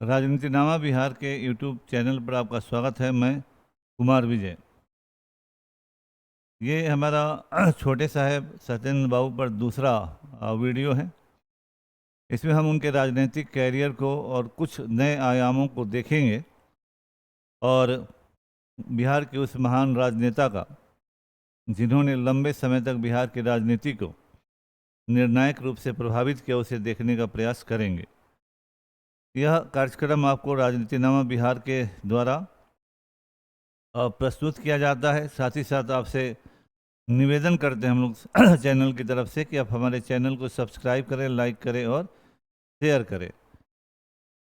राजनीतिनामा बिहार के YouTube channel पर आपका स्वागत है। मैं कुमार विजय। ये हमारा छोटे साहब सत्येंद्र बाबू पर दूसरा वीडियो है। इसमें हम उनके राजनीतिक कैरियर को और कुछ नए आयामों को देखेंगे और बिहार के उस महान राजनेता का जिन्होंने लंबे समय तक बिहार की राजनीति को निर्णायक रूप से प्रभावित किया, उसे देखने का प्रयास करेंगे। यह कार्यक्रम आपको राजनीतिनामा बिहार के द्वारा प्रस्तुत किया जाता है। साथ ही साथ आपसे निवेदन करते हैं हम लोग चैनल की तरफ से कि आप हमारे चैनल को सब्सक्राइब करें, लाइक करें और शेयर करें।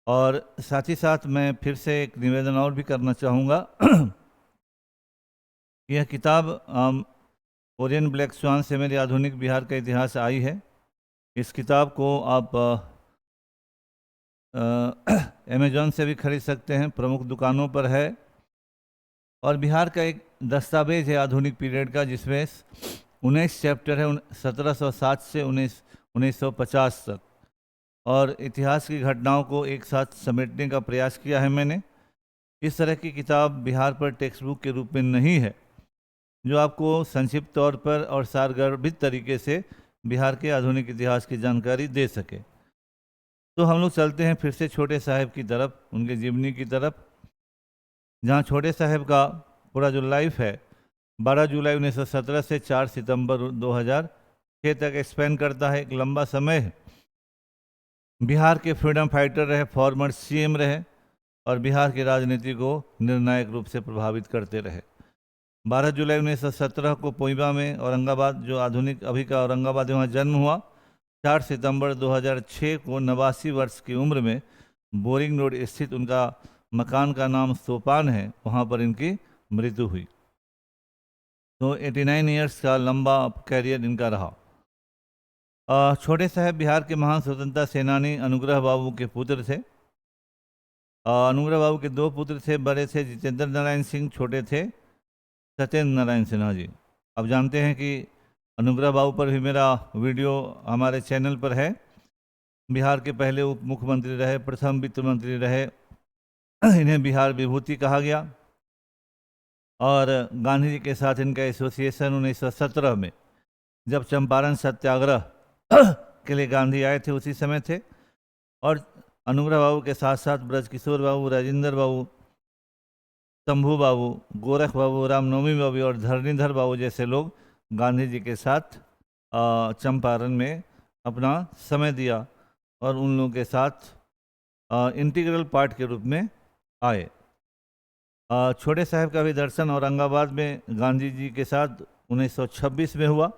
और साथ ही साथ मैं फिर से एक निवेदन और भी करना चाहूँगा। यह किताब ओरियन ब्लैक स्वान से मेरी आधुनिक बिहार का इतिहास आई है। इस किताब को आप अमेजॉन से भी खरीद सकते हैं, प्रमुख दुकानों पर है। और बिहार का एक दस्तावेज है आधुनिक पीरियड का, जिसमें 19 चैप्टर है 1707 से 1950 तक, और इतिहास की घटनाओं को एक साथ समेटने का प्रयास किया है मैंने। इस तरह की किताब बिहार पर टेक्स्ट बुक के रूप में नहीं है, जो आपको संक्षिप्त तौर पर और सारगर्भित तरीके से बिहार के आधुनिक इतिहास की जानकारी दे सके। तो हम लोग चलते हैं फिर से छोटे साहब की तरफ, उनके जीवनी की तरफ, जहाँ छोटे साहब का पूरा जो लाइफ है 12 जुलाई 1917 से 4 सितंबर 2006 तक स्पेंड करता है। एक लंबा समय है। बिहार के फ्रीडम फाइटर रहे, फॉर्मर सीएम रहे और बिहार की राजनीति को निर्णायक रूप से प्रभावित करते रहे। 12 जुलाई 1917 को पोइबा में, औरंगाबाद, जो आधुनिक अभी का औरंगाबाद है, वहाँ जन्म हुआ। 4 सितंबर 2006 को 89 वर्ष की उम्र में बोरिंग रोड स्थित उनका मकान का नाम सोपान है, वहाँ पर इनकी मृत्यु हुई। तो 89 ईयर्स का लंबा कैरियर इनका रहा। छोटे साहब बिहार के महान स्वतंत्रता सेनानी अनुग्रह बाबू के पुत्र थे। अनुग्रह बाबू के दो पुत्र थे। बड़े थे जितेंद्र नारायण सिंह, छोटे थे सत्येंद्र नारायण सिन्हा जी। अब जानते हैं कि अनुग्रह बाबू पर भी मेरा वीडियो हमारे चैनल पर है। बिहार के पहले उप मुख्यमंत्री रहे, प्रथम वित्त मंत्री रहे। इन्हें बिहार विभूति कहा गया। और गांधी जी के साथ इनका एसोसिएशन 1917 में, जब चंपारण सत्याग्रह के लिए गांधी आए थे, उसी समय थे। और अनुग्रह बाबू के साथ साथ ब्रजकिशोर बाबू, राजेंद्र बाबू, शंभू बाबू, गोरख बाबू, रामनवमी बाबू और धरणीधर बाबू जैसे लोग गांधी जी के साथ चंपारण में अपना समय दिया और उन लोगों के साथ इंटीग्रल पार्ट के रूप में आए। छोटे साहब का भी दर्शन औरंगाबाद में गांधी जी के साथ 1926 में हुआ।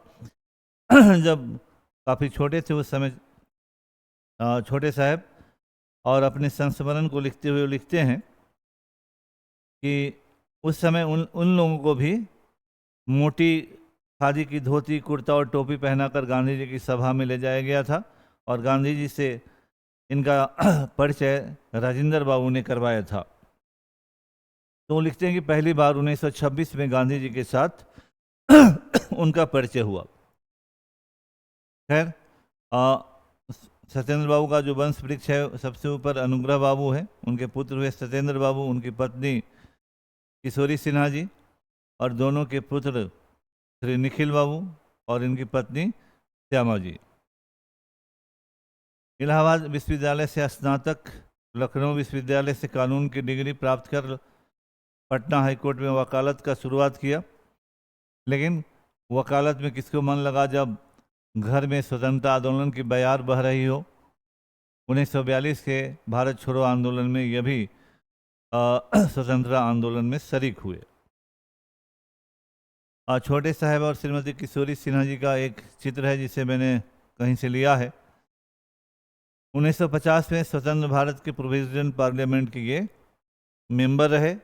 जब काफ़ी छोटे थे उस समय छोटे साहब, और अपने संस्मरण को लिखते हुए लिखते हैं कि उस समय उन लोगों को भी मोटी खादी की धोती, कुर्ता और टोपी पहनाकर गांधी जी की सभा में ले जाया गया था, और गांधी जी से इनका परिचय राजेंद्र बाबू ने करवाया था। तो लिखते हैं कि पहली बार 1926 में गांधी जी के साथ उनका परिचय हुआ। खैर, सत्येंद्र बाबू का जो वंश वृक्ष है, सबसे ऊपर अनुग्रह बाबू है, उनके पुत्र हुए सत्येंद्र बाबू, उनकी पत्नी किशोरी सिन्हा जी, और दोनों के पुत्र श्री निखिल बाबू और इनकी पत्नी श्यामा जी। इलाहाबाद विश्वविद्यालय से स्नातक, लखनऊ विश्वविद्यालय से कानून की डिग्री प्राप्त कर पटना हाईकोर्ट में वकालत का शुरुआत किया। लेकिन वकालत में किसको मन लगा जब घर में स्वतंत्रता आंदोलन की बयार बह रही हो। 1942 के भारत छोड़ो आंदोलन में यह भी स्वतंत्रता आंदोलन में शरीक हुए। छोटे साहब और श्रीमती किशोरी सिन्हा जी का एक चित्र है, जिसे मैंने कहीं से लिया है। 1950 में स्वतंत्र भारत के प्रोविजन पार्लियामेंट के ये मेंबर रहे।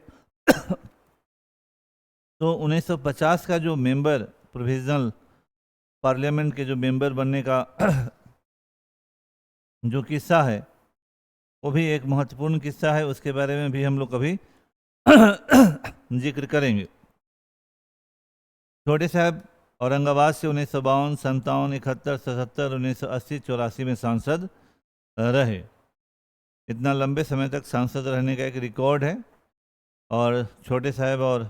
तो 1950 का जो मेंबर, प्रोविजनल पार्लियामेंट के जो मेंबर बनने का जो किस्सा है, वो भी एक महत्वपूर्ण किस्सा है। उसके बारे में भी हम लोग कभी जिक्र करेंगे। छोटे साहब औरंगाबाद से 1952, 57, 71, 77, 1980, 84 में सांसद रहे। इतना लंबे समय तक सांसद रहने का एक रिकॉर्ड है। और छोटे साहब और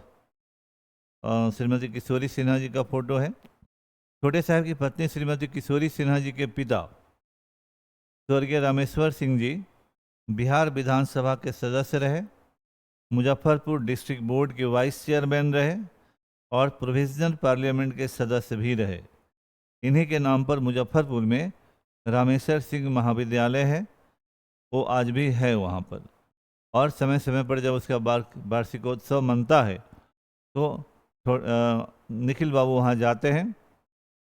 श्रीमती किशोरी सिन्हा जी का फोटो है। छोटे साहब की पत्नी श्रीमती किशोरी सिन्हा जी के पिता स्वर्गीय रामेश्वर सिंह जी बिहार विधानसभा के सदस्य रहे, मुजफ्फरपुर डिस्ट्रिक्ट बोर्ड के वाइस चेयरमैन रहे और प्रोविजनल पार्लियामेंट के सदस्य भी रहे। इन्हीं के नाम पर मुजफ्फरपुर में रामेश्वर सिंह महाविद्यालय है, वो आज भी है वहाँ पर। और समय समय पर जब उसका वार्षिकोत्सव मनता है तो निखिल बाबू वहाँ जाते हैं।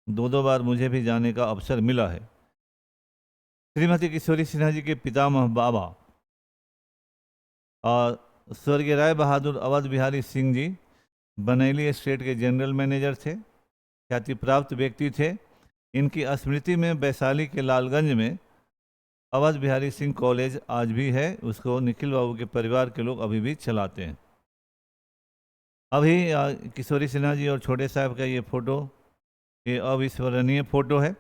दो बार मुझे भी जाने का अवसर मिला है। श्रीमती किशोरी सिन्हा जी के पितामह बाबा और स्वर्गीय राय बहादुर अवध बिहारी सिंह जी बनैली स्टेट के जनरल मैनेजर थे, ख्याति प्राप्त व्यक्ति थे। इनकी स्मृति में वैशाली के लालगंज में अवध बिहारी सिंह कॉलेज आज भी है, उसको निखिल बाबू के परिवार के लोग अभी भी चलाते हैं। अभी किशोरी सिन्हा जी और छोटे साहब का ये फोटो, ये अविस्मरणीय फोटो है।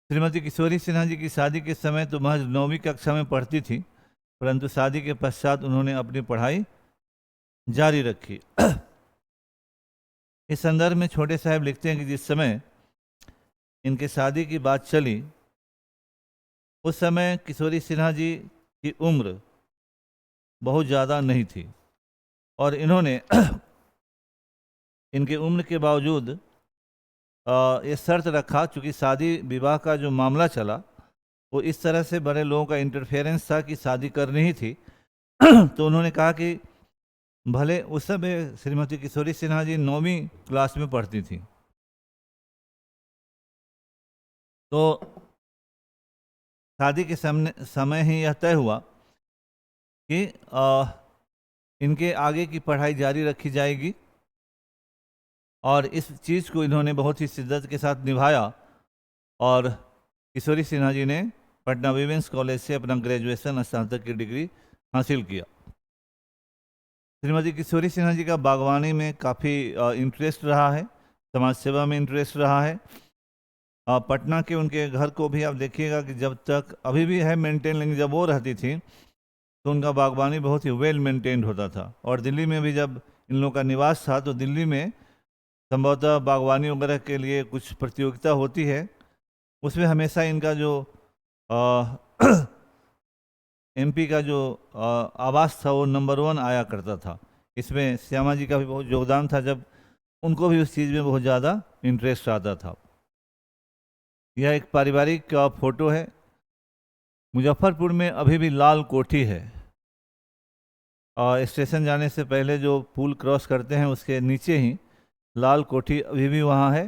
श्रीमती किशोरी सिन्हा जी की शादी के समय तो महज 9वीं कक्षा में पढ़ती थी, परंतु शादी के पश्चात उन्होंने अपनी पढ़ाई जारी रखी। इस संदर्भ में छोटे साहब लिखते हैं कि जिस समय इनके शादी की बात चली उस समय किशोरी सिन्हा जी की उम्र बहुत ज़्यादा नहीं थी और इन्होंने इनके उम्र के बावजूद ये शर्त रखा, चूँकि शादी विवाह का जो मामला चला वो इस तरह से बड़े लोगों का इंटरफेरेंस था कि शादी करनी ही थी। तो उन्होंने कहा कि भले उस समय श्रीमती किशोरी सिन्हा जी 9वीं क्लास में पढ़ती थी, तो शादी के समय ही यह तय हुआ कि इनके आगे की पढ़ाई जारी रखी जाएगी और इस चीज़ को इन्होंने बहुत ही शिद्दत के साथ निभाया और किशोरी सिन्हा जी ने पटना विमेंस कॉलेज से अपना ग्रेजुएशन स्नातक की डिग्री हासिल किया। श्रीमती किशोरी सिन्हा जी का बागवानी में काफ़ी इंटरेस्ट रहा है, समाज सेवा में इंटरेस्ट रहा है। पटना के उनके घर को भी आप देखिएगा कि जब तक अभी भी है मेंटेन, लेकिन जब वो रहती थी तो उनका बागवानी बहुत ही वेल मेंटेन्ड होता था। और दिल्ली में भी जब इन लोगों का निवास था तो दिल्ली में संभवतः बागवानी वगैरह के लिए कुछ प्रतियोगिता होती है, उसमें हमेशा इनका जो एमपी का जो आवास था वो नंबर 1 आया करता था। इसमें श्यामा जी का भी बहुत योगदान था, जब उनको भी उस चीज़ में बहुत ज़्यादा इंटरेस्ट आता था। यह एक पारिवारिक फोटो है। मुजफ्फरपुर में अभी भी लाल कोठी है। स्टेशन जाने से पहले जो पुल क्रॉस करते हैं उसके नीचे ही लाल कोठी अभी भी वहाँ है।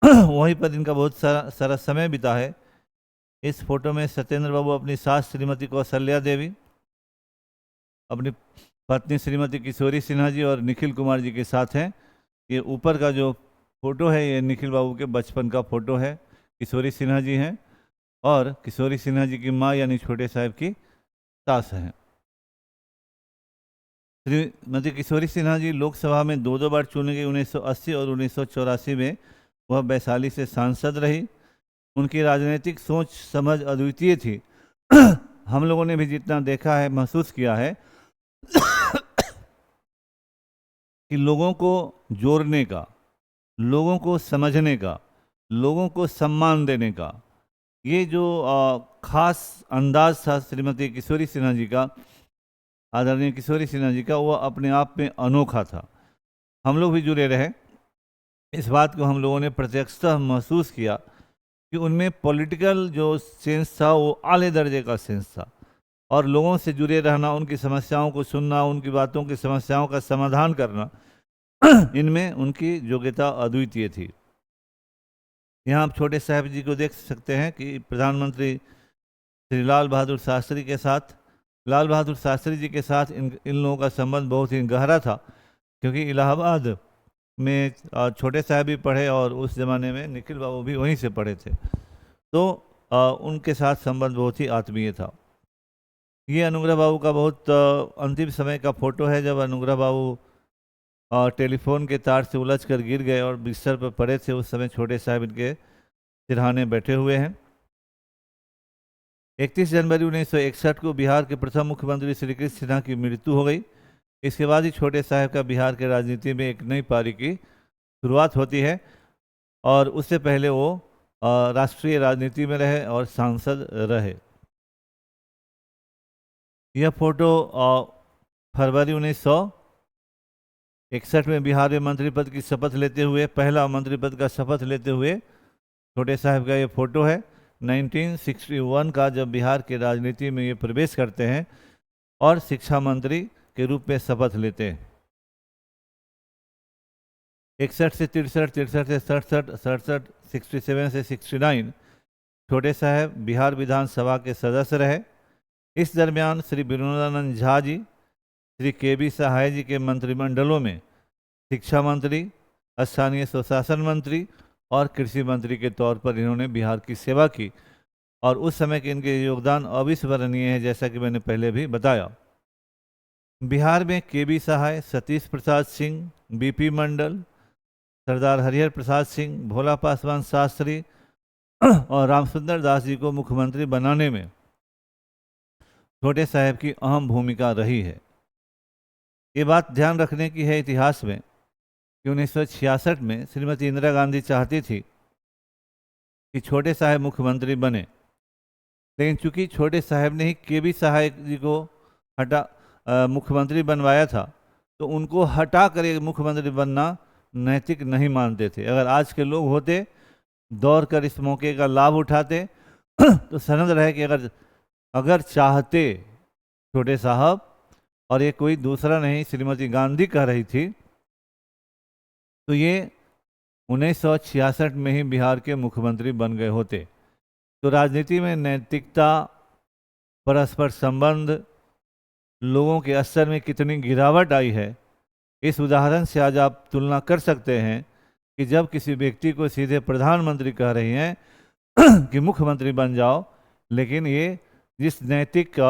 वहीं पर इनका बहुत सारा समय बिता है। इस फोटो में सत्येंद्र बाबू अपनी सास श्रीमती कौशल्या देवी, अपनी पत्नी श्रीमती किशोरी सिन्हा जी और निखिल कुमार जी के साथ हैं। ये ऊपर का जो फोटो है ये निखिल बाबू के बचपन का फोटो है। किशोरी सिन्हा जी हैं और किशोरी सिन्हा जी की माँ यानी छोटे साहब की सास हैं। श्रीमती किशोरी सिन्हा जी लोकसभा में दो बार चुनी गई, 1980 और 1984 में वह वैशाली से सांसद रही। उनकी राजनीतिक सोच समझ अद्वितीय थी। हम लोगों ने भी जितना देखा है, महसूस किया है कि लोगों को जोड़ने का, लोगों को समझने का, लोगों को सम्मान देने का ये जो खास अंदाज था श्रीमती किशोरी सिन्हा जी का, आदरणीय किशोरी सिन्हा जी का, वो अपने आप में अनोखा था। हम लोग भी जुड़े रहे, इस बात को हम लोगों ने प्रत्यक्षतः महसूस किया कि उनमें पॉलिटिकल जो सेंस था वो आले दर्जे का सेंस था और लोगों से जुड़े रहना, उनकी समस्याओं को सुनना, उनकी बातों की समस्याओं का समाधान करना, इनमें उनकी योग्यता अद्वितीय थी। यहाँ आप छोटे साहब जी को देख सकते हैं कि प्रधानमंत्री श्री लाल बहादुर शास्त्री के साथ, लाल बहादुर शास्त्री जी के साथ इन लोगों का संबंध बहुत ही गहरा था, क्योंकि इलाहाबाद में छोटे साहब भी पढ़े और उस ज़माने में निखिल बाबू भी वहीं से पढ़े थे, तो उनके साथ संबंध बहुत ही आत्मीय था। ये अनुग्रह बाबू का बहुत अंतिम समय का फोटो है, जब अनुग्रह बाबू टेलीफोन के तार से उलझ कर गिर गए और बिस्तर पर पड़े थे। उस समय छोटे साहब इनके सिरहाने बैठे हुए हैं। 31 जनवरी 1961 को बिहार के प्रथम मुख्यमंत्री श्री कृष्ण सिन्हा की मृत्यु हो गई। इसके बाद ही छोटे साहब का बिहार के राजनीति में एक नई पारी की शुरुआत होती है और उससे पहले वो राष्ट्रीय राजनीति में रहे और सांसद रहे। यह फोटो फरवरी 1961 में बिहार में मंत्री पद की शपथ लेते हुए, पहला मंत्री पद का शपथ लेते हुए छोटे साहब का ये फोटो है। 1961 का जब बिहार के राजनीति में ये प्रवेश करते हैं और शिक्षा मंत्री के रूप में शपथ लेते हैं। 61 से 63, 63 से 67, 67, 67 से 69 छोटे साहब बिहार विधानसभा के सदस्य रहे। इस दरमियान श्री विनोदानंद झा जी, श्री के.बी. सहाय जी के मंत्रिमंडलों में शिक्षा मंत्री, स्थानीय स्वशासन मंत्री और कृषि मंत्री के तौर पर इन्होंने बिहार की सेवा की और उस समय के इनके योगदान अविस्मरणीय है, जैसा कि मैंने पहले भी बताया। बिहार में के.बी. सहाय, सतीश प्रसाद सिंह, बी.पी. मंडल, सरदार हरिहर प्रसाद सिंह, भोला पासवान शास्त्री और रामसुंदर दास जी को मुख्यमंत्री बनाने में छोटे साहब की अहम भूमिका रही है। ये बात ध्यान रखने की है इतिहास में कि 1966 में श्रीमती इंदिरा गांधी चाहती थी कि छोटे साहब मुख्यमंत्री बने, लेकिन चूंकि छोटे साहब ने ही के.बी. सहाय जी को मुख्यमंत्री बनवाया था, तो उनको हटा कर मुख्यमंत्री बनना नैतिक नहीं मानते थे। अगर आज के लोग होते, दौड़ कर इस मौके का लाभ उठाते तो सनद रहे कि अगर चाहते छोटे साहब, और ये कोई दूसरा नहीं श्रीमती गांधी कह रही थी, तो ये 1966 में ही बिहार के मुख्यमंत्री बन गए होते। तो राजनीति में नैतिकता, परस्पर संबंध, लोगों के स्तर में कितनी गिरावट आई है, इस उदाहरण से आज आप तुलना कर सकते हैं कि जब किसी व्यक्ति को सीधे प्रधानमंत्री कह रही हैं कि मुख्यमंत्री बन जाओ, लेकिन ये जिस नैतिक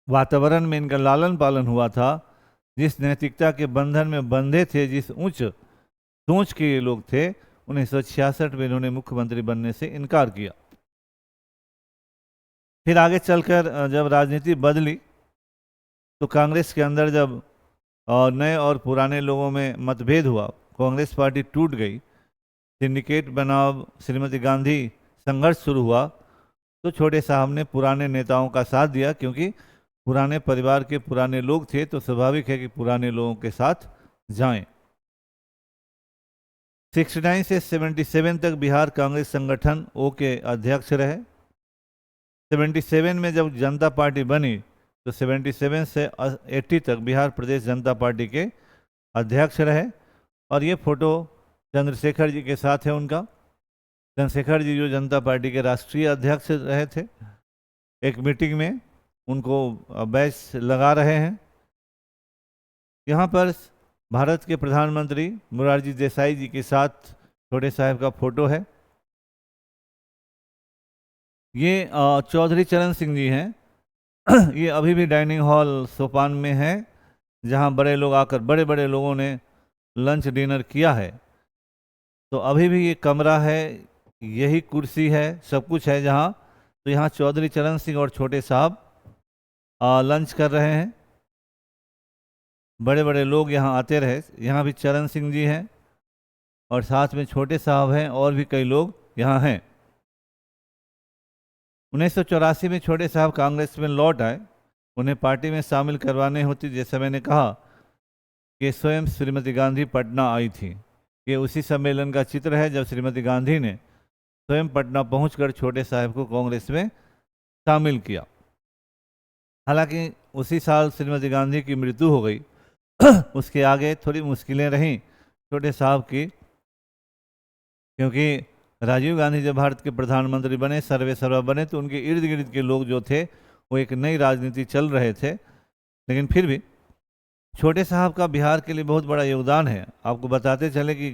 वातावरण में इनका लालन पालन हुआ था, जिस नैतिकता के बंधन में बंधे थे, जिस उच्च सोच के ये लोग थे, 1966 में इन्होंने मुख्यमंत्री बनने से इनकार किया। फिर आगे चलकर जब राजनीति बदली तो कांग्रेस के अंदर जब नए और पुराने लोगों में मतभेद हुआ, कांग्रेस पार्टी टूट गई, सिंडिकेट बनाव, श्रीमती गांधी संघर्ष शुरू हुआ, तो छोटे साहब ने पुराने नेताओं का साथ दिया, क्योंकि पुराने परिवार के पुराने लोग थे, तो स्वाभाविक है कि पुराने लोगों के साथ जाएं। 69 से 77 तक बिहार कांग्रेस संगठन ओ के अध्यक्ष रहे। 77 में जब जनता पार्टी बनी तो 77 से 80 तक बिहार प्रदेश जनता पार्टी के अध्यक्ष रहे। और ये फोटो चंद्रशेखर जी के साथ है उनका। चंद्रशेखर जी जो जनता पार्टी के राष्ट्रीय अध्यक्ष रहे थे, एक मीटिंग में उनको बैच लगा रहे हैं। यहाँ पर भारत के प्रधानमंत्री मोरारजी देसाई जी के साथ छोटे साहब का फोटो है। ये चौधरी चरण सिंह जी हैं। ये अभी भी डाइनिंग हॉल सोपान में है, जहाँ बड़े लोग आकर, बड़े बड़े लोगों ने लंच डिनर किया है। तो अभी भी ये कमरा है, यही कुर्सी है, सब कुछ है जहाँ। तो यहाँ चौधरी चरण सिंह और छोटे साहब लंच कर रहे हैं। बड़े बड़े लोग यहाँ आते रहे। यहाँ भी चरण सिंह जी हैं और साथ में छोटे साहब हैं, और भी कई लोग यहाँ हैं। 1984 में छोटे साहब कांग्रेस में लौट आए। उन्हें पार्टी में शामिल करवाने होती, जैसे मैंने कहा कि स्वयं श्रीमती गांधी पटना आई थी। ये उसी सम्मेलन का चित्र है जब श्रीमती गांधी ने स्वयं पटना पहुंचकर छोटे साहब को कांग्रेस में शामिल किया। हालांकि उसी साल श्रीमती गांधी की मृत्यु हो गई। उसके आगे थोड़ी मुश्किलें रहीं छोटे साहब की, क्योंकि राजीव गांधी जब भारत के प्रधानमंत्री बने, सर्वे सर्वा बने, तो उनके इर्द गिर्द के लोग जो थे वो एक नई राजनीति चल रहे थे। लेकिन फिर भी छोटे साहब का बिहार के लिए बहुत बड़ा योगदान है। आपको बताते चले कि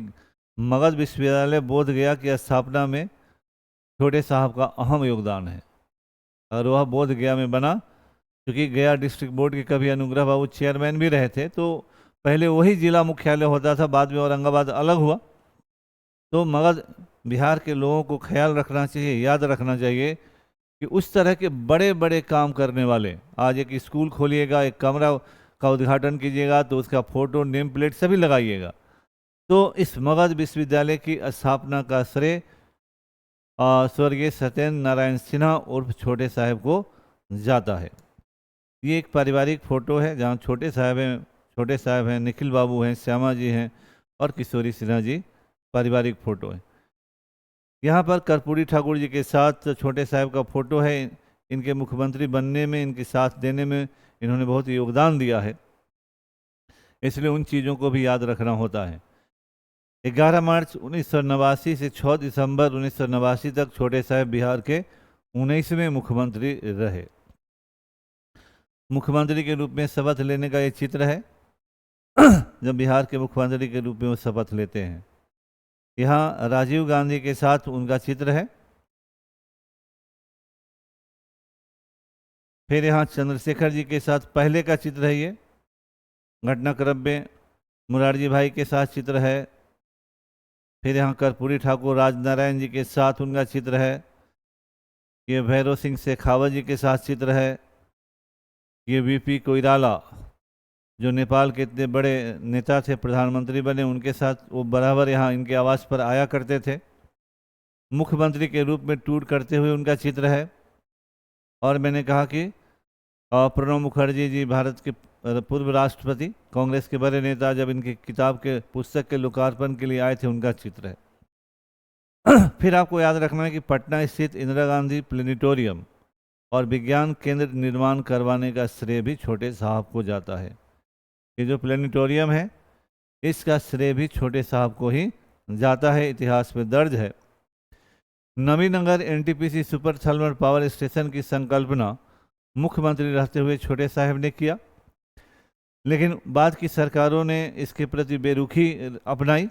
मगध विश्वविद्यालय बोध गया की स्थापना में छोटे साहब का अहम योगदान है, और वह बोध गया में बना। क्योंकि गया डिस्ट्रिक्ट बोर्ड के कभी अनुग्रह बाबू चेयरमैन भी रहे थे, तो पहले वही जिला मुख्यालय होता था, बाद में औरंगाबाद अलग हुआ। तो मगध बिहार के लोगों को ख्याल रखना चाहिए, याद रखना चाहिए कि उस तरह के बड़े बड़े काम करने वाले, आज एक स्कूल खोलिएगा, एक कमरा का उद्घाटन कीजिएगा तो उसका फोटो, नेम प्लेट सभी लगाइएगा। तो इस मगध विश्वविद्यालय की स्थापना का श्रेय स्वर्गीय सत्येंद्र नारायण सिन्हा उर्फ छोटे साहब को जाता है। ये एक पारिवारिक फोटो है जहाँ छोटे साहब हैं, निखिल बाबू हैं, श्यामा जी हैं और किशोरी सिन्हा जी, पारिवारिक फोटो है। यहाँ पर कर्पूरी ठाकुर जी के साथ छोटे साहब का फोटो है। इनके मुख्यमंत्री बनने में, इनके साथ देने में इन्होंने बहुत योगदान दिया है, इसलिए उन चीज़ों को भी याद रखना होता है। 11 मार्च 1989 से 6 दिसंबर 1989 तक छोटे साहब बिहार के 19वें मुख्यमंत्री रहे। मुख्यमंत्री के रूप में शपथ लेने का ये चित्र है जब बिहार के मुख्यमंत्री के रूप में वो शपथ लेते हैं। यहाँ राजीव गांधी के साथ उनका चित्र है। फिर यहाँ चंद्रशेखर जी के साथ पहले का चित्र है, ये घटनाक्रम में मुरारजी भाई के साथ चित्र है। फिर यहाँ कर्पूरी ठाकुर राजनारायण जी के साथ उनका चित्र है। ये भैरव सिंह शेखावत जी के साथ चित्र है। ये वीपी कोइराला जो नेपाल के इतने बड़े नेता थे, प्रधानमंत्री बने, उनके साथ वो बराबर यहाँ इनके आवास पर आया करते थे। मुख्यमंत्री के रूप में टूर करते हुए उनका चित्र है। और मैंने कहा कि प्रणब मुखर्जी जी, भारत के पूर्व राष्ट्रपति, कांग्रेस के बड़े नेता, जब इनकी किताब के पुस्तक के लोकार्पण के लिए आए थे, उनका चित्र है। फिर आपको याद रखना है कि पटना स्थित इंदिरा गांधी प्लेनेटोरियम और विज्ञान केंद्र निर्माण करवाने का श्रेय भी छोटे साहब को जाता है। ये जो प्लेनेटोरियम है, इसका श्रेय भी छोटे साहब को ही जाता है, इतिहास में दर्ज है। Nabinagar NTPC super thermal power station की संकल्पना मुख्यमंत्री रहते हुए छोटे साहब ने किया, लेकिन बाद की सरकारों ने इसके प्रति बेरुखी अपनाई।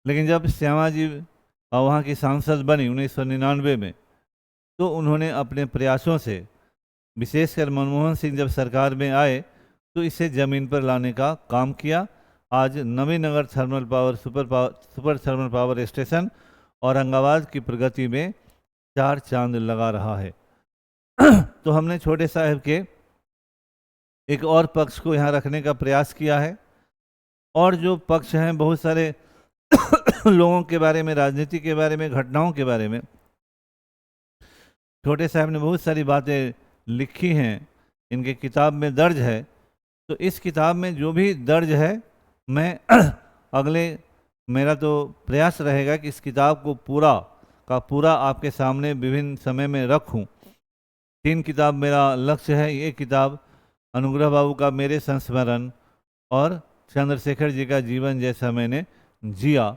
लेकिन जब श्यामा जी वहाँ की सांसद बनी 1999 में, तो उन्होंने अपने प्रयासों से, विशेषकर मनमोहन सिंह जब सरकार में आए, तो इसे ज़मीन पर लाने का काम किया। आज Nabinagar super thermal power station Aurangabad की प्रगति में 4 चांद लगा रहा है। तो हमने छोटे साहब के एक और पक्ष को यहाँ रखने का प्रयास किया है। और जो पक्ष हैं, बहुत सारे लोगों के बारे में, राजनीति के बारे में, घटनाओं के बारे में छोटे साहब ने बहुत सारी बातें लिखी हैं, इनके किताब में दर्ज है। तो इस किताब में जो भी दर्ज है, मैं मेरा तो प्रयास रहेगा कि इस किताब को पूरा का पूरा आपके सामने विभिन्न समय में रखूं। 3 किताब मेरा लक्ष्य है। ये किताब अनुग्रह बाबू का मेरे संस्मरण और चंद्रशेखर जी का जीवन जैसा मैंने जिया,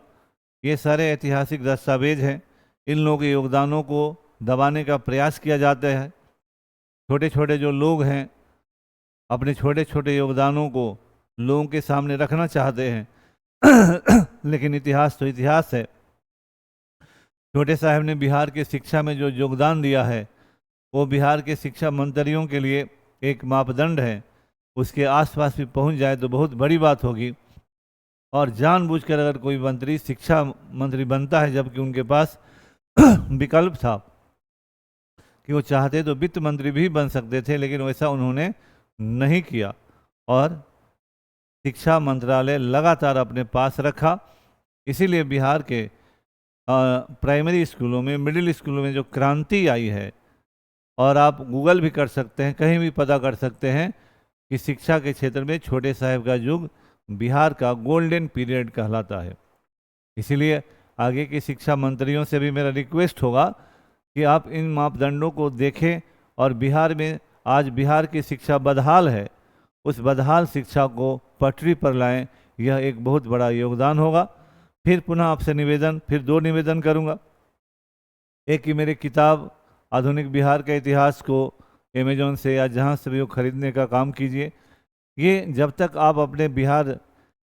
ये सारे ऐतिहासिक दस्तावेज हैं। इन लोगों के योगदानों को दबाने का प्रयास किया जाता है। छोटे छोटे जो लोग हैं, अपने छोटे छोटे योगदानों को लोगों के सामने रखना चाहते हैं, लेकिन इतिहास तो इतिहास है। छोटे साहब ने बिहार के शिक्षा में जो योगदान दिया है, वो बिहार के शिक्षा मंत्रियों के लिए एक मापदंड है। उसके आसपास भी पहुंच जाए तो बहुत बड़ी बात होगी। और जानबूझकर अगर कोई मंत्री शिक्षा मंत्री बनता है, जबकि उनके पास विकल्प था कि वो चाहते तो वित्त मंत्री भी बन सकते थे, लेकिन वैसा उन्होंने नहीं किया और शिक्षा मंत्रालय लगातार अपने पास रखा। इसीलिए बिहार के प्राइमरी स्कूलों में, मिडिल स्कूलों में जो क्रांति आई है, और आप गूगल भी कर सकते हैं, कहीं भी पता कर सकते हैं कि शिक्षा के क्षेत्र में छोटे साहब का युग बिहार का गोल्डन पीरियड कहलाता है। इसीलिए आगे के शिक्षा मंत्रियों से भी मेरा रिक्वेस्ट होगा कि आप इन मापदंडों को देखें और बिहार में आज बिहार की शिक्षा बदहाल है, उस बदहाल शिक्षा को पटरी पर लाएं। यह एक बहुत बड़ा योगदान होगा। फिर पुनः आपसे निवेदन, फिर 2 निवेदन करूंगा। एक कि मेरी किताब आधुनिक बिहार का इतिहास को अमेजोन से या जहां से भी वो खरीदने का काम कीजिए। ये जब तक आप अपने बिहार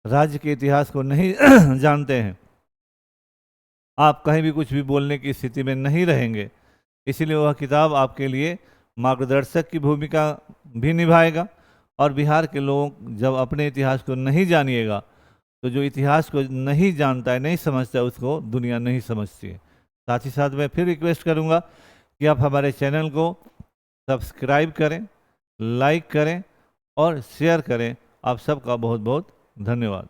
राज्य के इतिहास को नहीं जानते हैं, आप कहीं भी कुछ भी बोलने की स्थिति में नहीं रहेंगे। इसीलिए वह किताब आपके लिए मार्गदर्शक की भूमिका भी निभाएगा। और बिहार के लोग जब अपने इतिहास को नहीं जानिएगा, तो जो इतिहास को नहीं जानता है, नहीं समझता है, उसको दुनिया नहीं समझती है। साथ ही साथ मैं फिर रिक्वेस्ट करूंगा कि आप हमारे चैनल को सब्सक्राइब करें, लाइक करें और शेयर करें। आप सबका बहुत बहुत धन्यवाद।